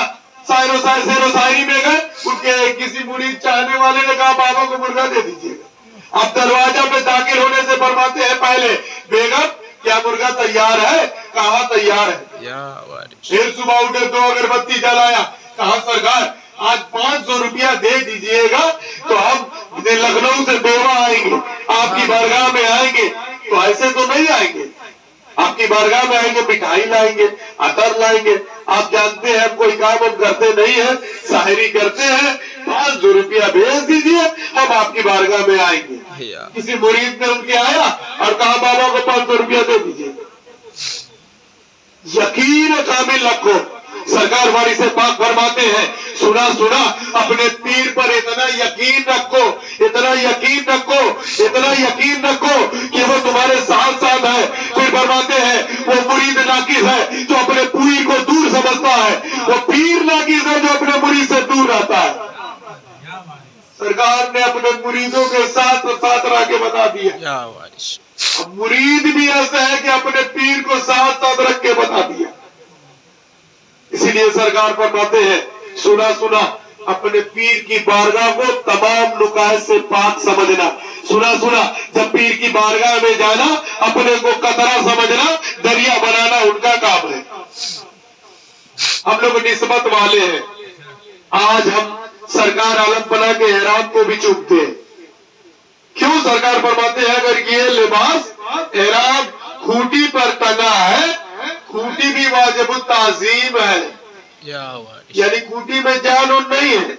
شاعر و شاعری میں گئے. ان کے کسی مرید چاہنے والے نے کہا بابا کو مرغا دے دیجیے گا. اب دروازہ پہ داخل ہونے سے فرماتے ہیں پہلے بیگم کیا مرغا تیار ہے؟ کہا تیار ہے. یا وارث. پھر صبح اٹھے، 2 اگربتی جلایا، کہا سرکار آج 500 روپیہ دے دیجئے گا تو ہم لکھنؤ سے بیوہ آئیں گے، آپ کی بارگاہ میں آئیں گے. تو ایسے تو نہیں آئیں گے، آپ کی بارگاہ میں آئیں گے، مٹھائی لائیں گے، عطر لائیں گے. آپ جانتے ہیں کوئی کام ہم کرتے نہیں ہیں، شاعری کرتے ہیں. 500 روپیہ بھیج دیجئے، ہم آپ کی بارگاہ میں آئیں گے. یا کسی مرید نے ان کے آیا اور کہا بابا کو 500 روپیہ دے دیجئے. یقین کامل رکھو. سرکار وارث پاک فرماتے ہیں سنا اپنے پیر پر اتنا یقین رکھو، اتنا یقین رکھو، اتنا یقین رکھو کہ وہ تمہارے ساتھ ساتھ ہے. پھر فرماتے ہیں وہ مرید ناقص ہے جو اپنے پیر کو دور سمجھتا ہے، وہ پیر ناقص ہے جو اپنے مرید سے دور رہتا ہے. سرکار نے اپنے مریدوں کے ساتھ ساتھ رہ کے بتا دیا. یا وارث. اب مرید بھی ایسا ہے کہ اپنے پیر کو ساتھ ساتھ رکھ کے بتا دیا. اسی لیے سرکار فرماتے ہیں سنا اپنے پیر کی بارگاہ کو تمام نکات سے پاک سمجھنا. سنا جب پیر کی بارگاہ میں جانا اپنے کو قطرہ سمجھنا، دریا بنانا ان کا کام ہے. ہم لوگ نسبت والے ہیں. آج ہم سرکار عالم پناہ کے احرام کو بھی چومتے ہیں. کیوں؟ سرکار فرماتے ہیں اگر یہ لباس احرام کھوٹی پر ٹنگا ہے، کھوٹی بھی واجب التعظیم ہے. یا وارث. یعنی کھوٹی میں جان نہیں ہے،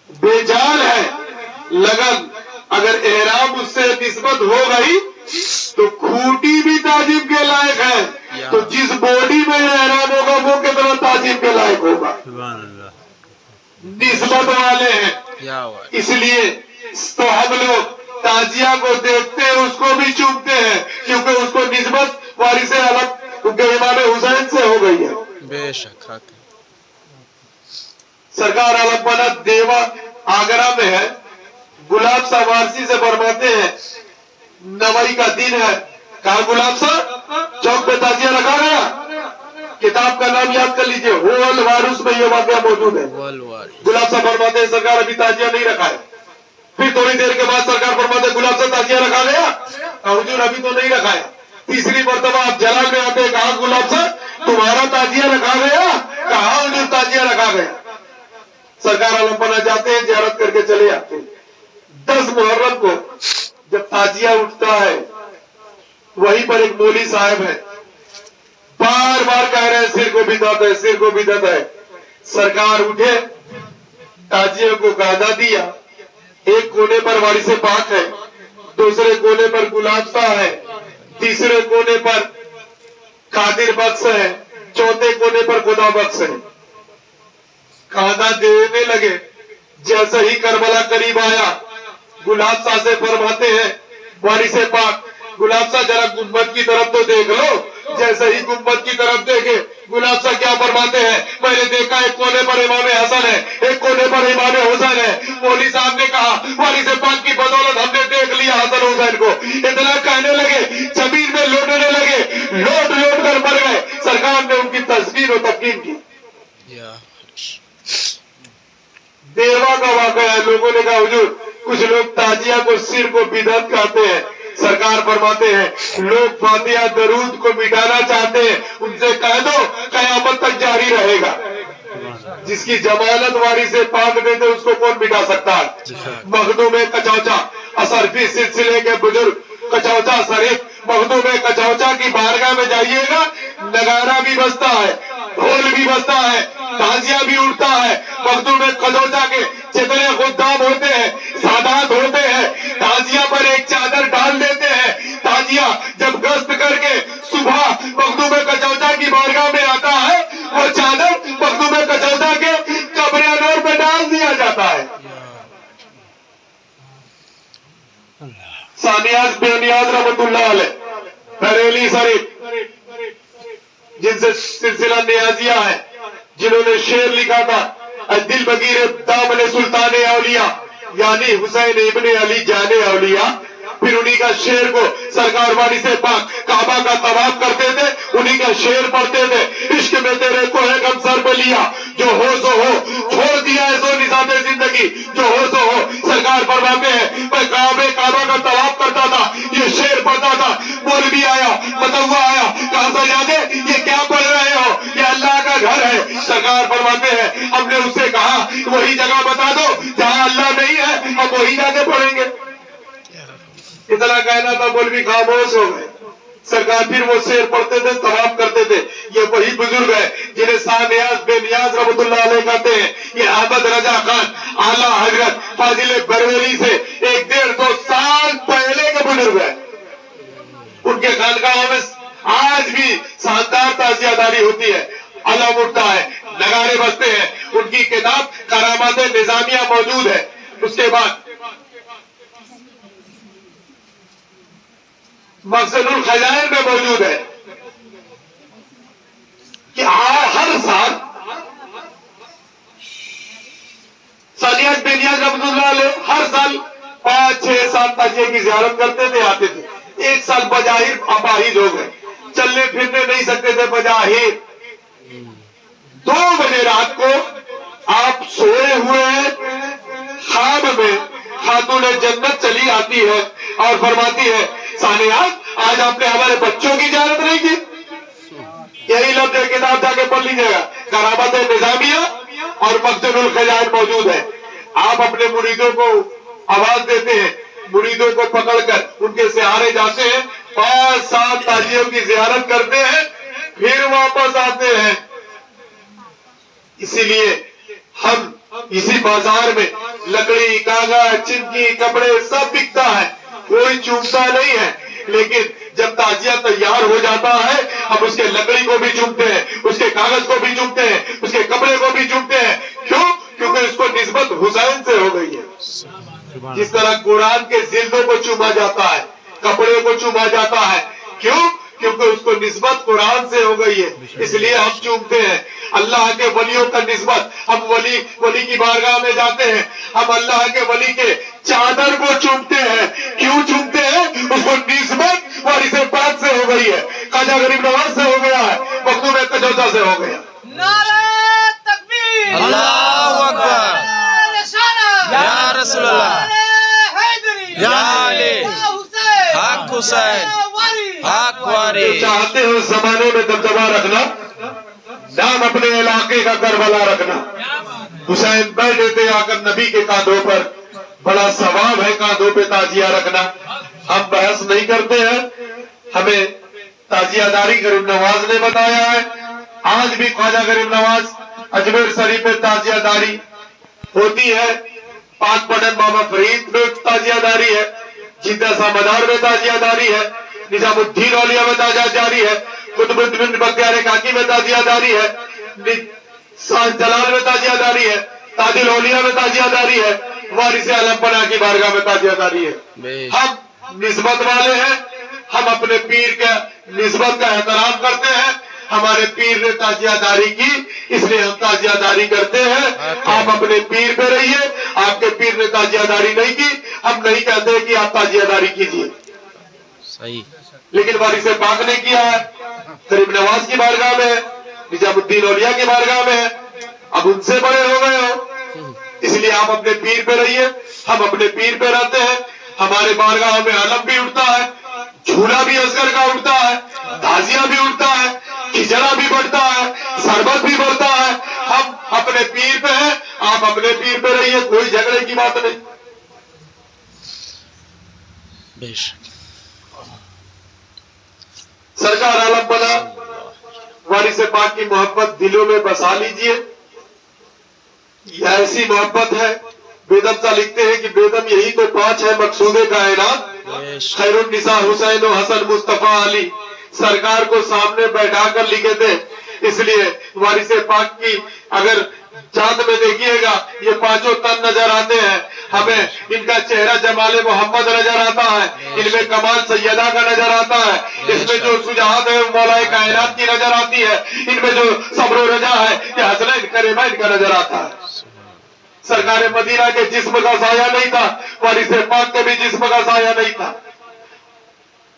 بے جان ہے، لگن. اگر احرام اس سے نسبت ہو گئی تو کھوٹی بھی تعظیم کے لائق ہے. تو جس باڈی میں احرام ہوگا وہ کتنا تعظیم کے لائق ہوگا. نسبت والے ہیں. یا وارث. اس لیے تو ہم لوگ تازیہ کو دیکھتے ہیں، اس کو بھی چومتے ہیں، کیونکہ اس کو نسبت وارث عالم کیونکہ امام حسین سے ہو گئی ہے. بے شک. سرکار عالم پناہ دیوا آگرہ میں ہے. گلاب صاحب وارثی سے فرماتے ہیں نوائی کا دن ہے. کہا گلاب صاحب چوک پہ تازیہ رکھا گیا؟ کتاب کا نام یاد کر لیجئے، ہو الوارث میں یہ واقعہ موجود ہے. گلاب صاحب فرماتے ہیں سرکار ابھی تازیہ نہیں رکھا ہے. پھر تھوڑی دیر کے بعد سرکار فرماتے ہیں گلاب صاحب تازیہ رکھا گیا؟ کہا حضور ابھی تو نہیں رکھا ہے. تیسری مرتبہ آپ جلال میں آتے ہیں، کہا گلاب صاحب تمہارا تازیہ رکھا گیا؟ کہا حضور تازیہ رکھا گیا. سرکار عالم پناہ جاتے ہیں، زیارت کر کے چلے آتے ہیں. 10 محرم کو جب تازیہ اٹھتا ہے وہیں پر ایک مولوی صاحب ہے، بار بار کہہ رہے ہیں سر کو بدعت ہے، سر کو بدعت ہے. سرکار اٹھے، تازیہ کو گادا دیا. ایک کونے پر وارث پاک ہے، دوسرے کونے پر گلاب صاحب ہے، تیسرے کونے پر قادر بخش ہے، چوتھے کونے پر خدا بخش ہے. کھانا دینے لگے. جیسا ہی کربلا قریب آیا گلاب صاحب سے فرماتے ہیں وارث پاک گلاب صاحب ذرا گنبد کی طرف تو دیکھ لو. جیسے ہی گنبد کی طرف دیکھے گلاب صاحب کیا فرماتے ہیں میں نے دیکھا ایک کونے پر امام حسن ہے، ایک کونے پر امام حسین ہے. مولوی صاحب نے کہا وارث پاک کی بدولت ہم نے دیکھ لیا حسن حسین کو. اتنا کہنے لگے زمین میں لوٹنے لگے، لوٹ کر مر گئے. سرکار نے ان کی تذکیر و تقدیم کی. دیوا کا واقعہ ہے. لوگوں نے کہا حضور کچھ لوگ تازیہ کو سر کو بدعت کہتے ہیں. سرکار فرماتے ہیں لوگ فاتحہ درود کو مٹانا چاہتے ہیں، ان سے کہہ دو قیامت تک جاری رہے گا۔ جس کی ضمانت واری سے پاک دیتے اس کو کون مٹا سکتا ہے؟ مخدوم کچوچا اشرفی سلسلے کے بزرگ کچوچا شریف مخدوم کچوچا کی بارگاہ میں جائیے گا، نگارہ بھی بجتا ہے، ڈھول بھی بجتا ہے، تازیہ بھی اڑتا ہے۔ مخدوم کچوچا کے جتنے خدام ہوتے ہیں، سادات ہوتے ہیں، تازیہ پر ایک چادر ڈال دیتے ہیں۔ تازیہ جب گشت کر کے صبح مخدوم کچوچا کی بارگاہ میں آتا ہے، وہ چادر مخدوم کچوچا کے قبر انور پہ ڈال دیا جاتا ہے۔ سانیاز بے نیاز رحمت اللہ علیہ بریلی شریف، جن سے سلسلہ نیازیہ ہے، جنہوں نے شعر لکھا تھا دل بگیر دامن سلطان اولیاء، یعنی حسین ابن علی جان اولیاء۔ پھر انہی کا شعر کو سرکار والی سے پاک کعبہ کا طواف کرتے تھے، انہی کا شعر پڑھتے تھے۔ عشق میں تیرے کو ہے غم سر پہ لیا، جو ہو سو ہو، چھوڑ دیا ہے سو نظام زندگی، جو ہو سو ہو۔ سرکار فرماتے ہیں میں کعبہ کا طواف کرتا تھا، یہ شعر پڑھتا تھا، مولوی آیا، متوا آیا، کہا سجادے یہ کیا پڑھ رہے ہو؟ یہ اللہ کا گھر ہے۔ سرکار فرماتے ہیں ہم نے اس سے کہا وہی جگہ بتا دو جہاں اللہ نہیں ہے، ہم وہی جا کے پڑھیں گے۔ اتنا کہنا تھا، مولوی خاموش ہو گئے۔ سرکار پھر وہ شعر پڑھتے تھے، طواف کرتے تھے۔ یہ وہی بزرگ ہے جنہیں سانیاز بے نیاز رحمت اللہ علیہ کہتے ہیں۔ یہ احمد رضا خان اعلیٰ حضرت فاضل بریلوی سے 150 سال پہلے کے بزرگ ہیں۔ ان کے خانقاہوں میں آج بھی شاندار تعزیہ داری ہوتی ہے، علم اٹھتا ہے، نگارے بجتے ہیں۔ ان کی کتاب کرامات نظامیہ موجود ہے۔ اس کے بعد مخزن الخزائن میں موجود ہے کہ ہر سال سانیاز بے نیاز رحمت اللہ علیہ ہر سال 5-6 سال تعزیے کی زیارت کرتے تھے، آتے تھے۔ ایک سال بظاہر اپاہج ہو گئے، چلنے پھرنے نہیں سکتے تھے بظاہر۔ 2 بجے رات کو آپ سوئے ہوئے ہیں، خواب میں خاتون جنت چلی آتی ہے اور فرماتی ہے سانیاز آج آپ نے ہمارے بچوں کی زیارت نہیں کی؟ یہی لفظ کتاب جا کے پڑھ لیجیے گا، کرامات نظامیہ اور مخزن الخزائن موجود ہے۔ آپ اپنے مریدوں کو آواز دیتے ہیں، مریدوں کو پکڑ کر ان کے سہارے جاتے ہیں، 5-7 تاجیوں کی زیارت کرتے ہیں، پھر واپس آتے ہیں۔ اسی لیے ہم اسی بازار میں لکڑی، کاغذ، چمکی، کپڑے سب بکتا ہے، کوئی چومتا نہیں ہے، لیکن جب تعزیہ تیار ہو جاتا ہے ہم اس کے لکڑی کو بھی چومتے ہیں، اس کے کاغذ کو بھی چومتے ہیں، اس کے کپڑے کو بھی چومتے ہیں۔ کیوں؟ کیونکہ اس کو نسبت حسین سے ہو گئی ہے۔ جس طرح قرآن کے جلدوں کو چوما جاتا ہے، کپڑے کو چوما جاتا ہے، کیوں؟ کیونکہ اس کو نسبت قرآن سے ہو گئی ہے، اس لیے ہم چومتے ہیں۔ اللہ کے ولیوں کا نسبت، ہم ولی کی بارگاہ میں جاتے ہیں، ہم اللہ کے ولی کے چادر کو چومتے ہیں۔ کیوں چومتے ہیں؟ اس کو نسبت وارث پاک سے ہو گئی ہے، خواجہ غریب نواز سے ہو گیا ہے، مخدوم کچوچا سے ہو گیا۔ نعرہ تکبیر، اللہ اکبر، یا رسول اللہ، یا علی، حق حسین، حق واری۔ چاہتے ہو زمانے میں دبدبا رکھنا، نام اپنے علاقے کا کربلا رکھنا۔ حسین بیٹھے تھے آ کر نبی کے کاندھوں پر، بڑا ثواب ہے کاندھوں پہ تعزیہ رکھنا۔ ہم بحث نہیں کرتے ہیں، ہمیں تعزیہ داری غریب نواز نے بتایا ہے۔ آج بھی خواجہ غریب نواز اجمیر شریف میں تعزیہ داری ہوتی ہے، پاک پٹن بابا فرید میں تعزیہ داری ہے، جدہ سامدار میں تعزیہ داری ہے، نظام الدین اولیاء میں تعزیہ داری ہے، قطب الدین بختیار کاکی میں تعزیہ داری ہے، شاہ جلال میں تعزیہ داری ہے، تاج الاولیاء میں تعزیہ داری ہے، وارث عالم پناہ کی بارگاہ میں تعزیہ داری ہے۔ ہم نسبت والے ہیں، ہم اپنے پیر کا نسبت کا احترام کرتے ہیں۔ ہمارے پیر نے تعزیہ داری کی، اس لیے ہم تعزیہ داری کرتے ہیں۔ آپ اپنے پیر پہ رہیے، آپ کے پیر نے تعزیہ داری نہیں کی، ہم نہیں کہتے کہ آپ تعزیہ داری کیجیے، صحیح، لیکن وارث پاک نے کیا ہے، غریب نواز کی بارگاہ میں ہے، نظام الدین اولیاء کی بارگاہ میں ہے، اب ان سے بڑے ہو گئے ہو، اس لیے آپ اپنے پیر پہ رہیے، ہم اپنے پیر پہ رہتے ہیں۔ ہمارے بارگاہ میں علم بھی اٹھتا ہے، جھولا بھی اصغر کا اٹھتا ہے، تازیہ بھی اٹھتا ہے، کھچڑا بھی بڑھتا ہے، شربت بھی بڑھتا ہے۔ ہم اپنے پیر پہ ہیں، آپ اپنے پیر پہ رہیے، کوئی جھگڑے کی بات نہیں۔ بے شک سرکار عالم بنا وارث پاک کی محبت دلوں میں بسا لیجئے۔ یہ ایسی محبت ہے، بیدم صاحب لکھتے ہیں کہ بیدم یہی تو 5 ہے مقصود کائنات۔ بے شک خیر النساء حسین و حسن مصطفیٰ علی، سرکار کو سامنے بیٹھا کر لکھے تھے۔ اس لیے وارث پاک کی اگر چاند میں دیکھیے گا یہ 5 تن نظر آتے ہیں، ہمیں ان کا چہرہ جمال محمد نظر آتا ہے، ان میں کمال سیدہ کا نظر آتا ہے، اس میں جو شجاعت ہے مولا کائنات کی نظر آتی ہے، ان میں جو صبر و رجا ہے یہ حسنین کریمین کا نظر آتا ہے۔ سرکار مدینہ کے جسم کا سایہ نہیں تھا، وارث پاک کے بھی جسم کا سایہ نہیں تھا۔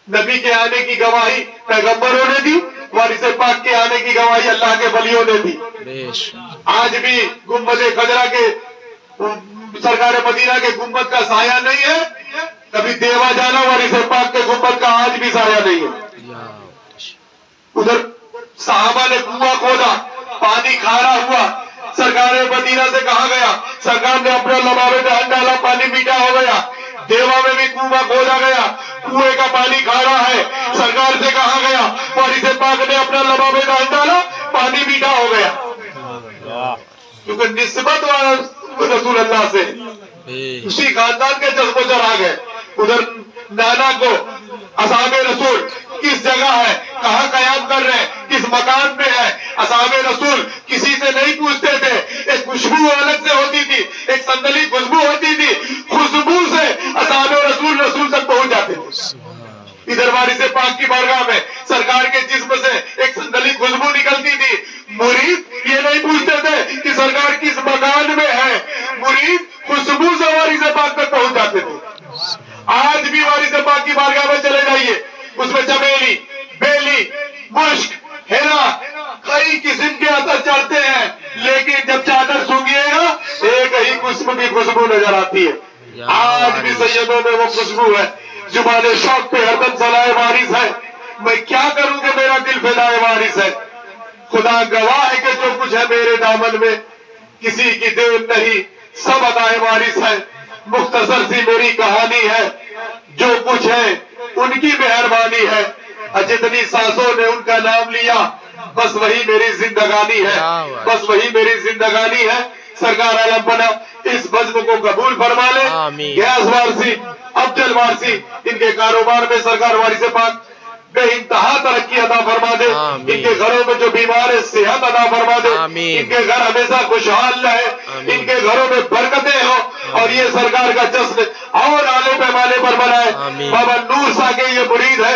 نبی کے آنے کی گواہی پیغمبروں نے دی، وارث پاک کے آنے کی گواہی اللہ کے ولیوں نے دی۔ بے شک آج بھی گنبد خضرا کے سرکار مدینہ کے گنبد کا سایہ نہیں ہے، کبھی دیوا جانا وارث پاک کے گنبد کا آج بھی سایہ نہیں ہے۔ یا ادھر صحابہ نے کنواں کھودا، پانی کھارا ہوا، سرکار مدینہ سے کہا گیا، سرکار نے اپنا لبابے دہن ڈالا، پانی میٹھا ہو گیا۔ دیوا میں بھی کنواں کھودا گیا، کنویں کا پانی کھارا ہے، سرکار سے کہا گیا، وارث پاک نے اپنا لبابے دہن ڈالا، پانی میٹھا ہو گیا۔ کیونکہ نسبت رسول اللہ سے بے اسی خاندان کے جذب و چرا گئے۔ ادھر نانا کو اصحاب رسول کس جگہ ہے، کہاں قیام کر رہے ہیں، کس مکان میں ہے، اصحاب رسول کسی سے نہیں پوچھتے تھے، ایک خوشبو الگ سے ہوتی تھی، ایک صندلی خوشبو ہوتی تھی، خوشبو سے اصحاب رسول تک پہنچ جاتے تھے۔ ادھر وارث پاک کی بارگاہ میں سرکار کے جسم سے ایک صندلی خوشبو نکلتی تھی، مرید یہ نہیں پوچھتے تھے کہ سرکار کس مکان میں ہے، مرید خوشبو سے وارث پاک تک پہنچ جاتے تھے۔ آج بھی وارث پاک کی بارگاہ میں چلے جائیے، اس میں چمیلی، بیلی، مشک، ہیرا، کئی قسم کے عطر چڑھتے ہیں، لیکن جب چادر سونگیے گا ایک ہی قسم کی خوشبو نظر آتی ہے۔ آج بھی سیدوں میں وہ خوشبو ہے، زبان شوق پہ ہردم صلائے وارث ہے۔ میں کیا کروں کہ میرا دل فدائے وارث ہے، خدا گواہ ہے کہ جو کچھ ہے میرے دامن میں کسی کی دیر نہیں، سب عطائے وارث ہے۔ مختصر سی میری کہانی ہے، جو کچھ ہے ان کی مہربانی ہے، جتنی سانسوں نے ان کا نام لیا بس وہی میری زندگانی ہے، بس وہی میری زندگانی ہے۔ سرکار عالم بنا اس بزم کو قبول فرما لے۔ آمین۔ گیس وارسی، افضل وارسی، ان کے کاروبار میں سرکار وارث پاک بے انتہا ترقی عطا فرما دے، آمین۔ ان کے گھروں میں جو بیمار ہے صحت عطا فرما دے، آمین۔ ان کے گھر ہمیشہ خوشحال رہے، آمین۔ ان کے گھروں میں برکتیں ہوں اور یہ سرکار کا جشن اور اعلیٰ پیمانے پر منائے۔ آمین۔ بابا نور شاہ کے یہ مرید ہے،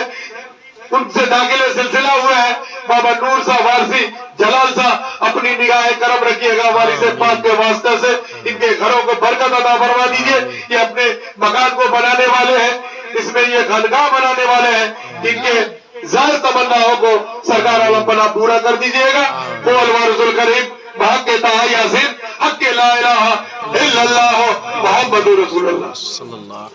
ان سے داخل سلسلہ ہوا ہے، بابا نور شاہ وارثی جلال شاہ، اپنی نگاہ کرم رکھیے گا وارث پاک کے واسطے سے، ان کے گھروں کو برکت عطا فرما دیجئے۔ یہ اپنے مکان کو بنانے والے ہیں، اس میں یہ خانقاہ بنانے والے ہیں، ان کے ظاہر تمناؤں کو سرکار عالم پناہ پورا کر دیجئے گا۔ قول وارث الکریم بحق کے طٰہٰ یاسین، حق کے لا الہ الا اللہ محمد رسول اللہ۔ صلی اللہ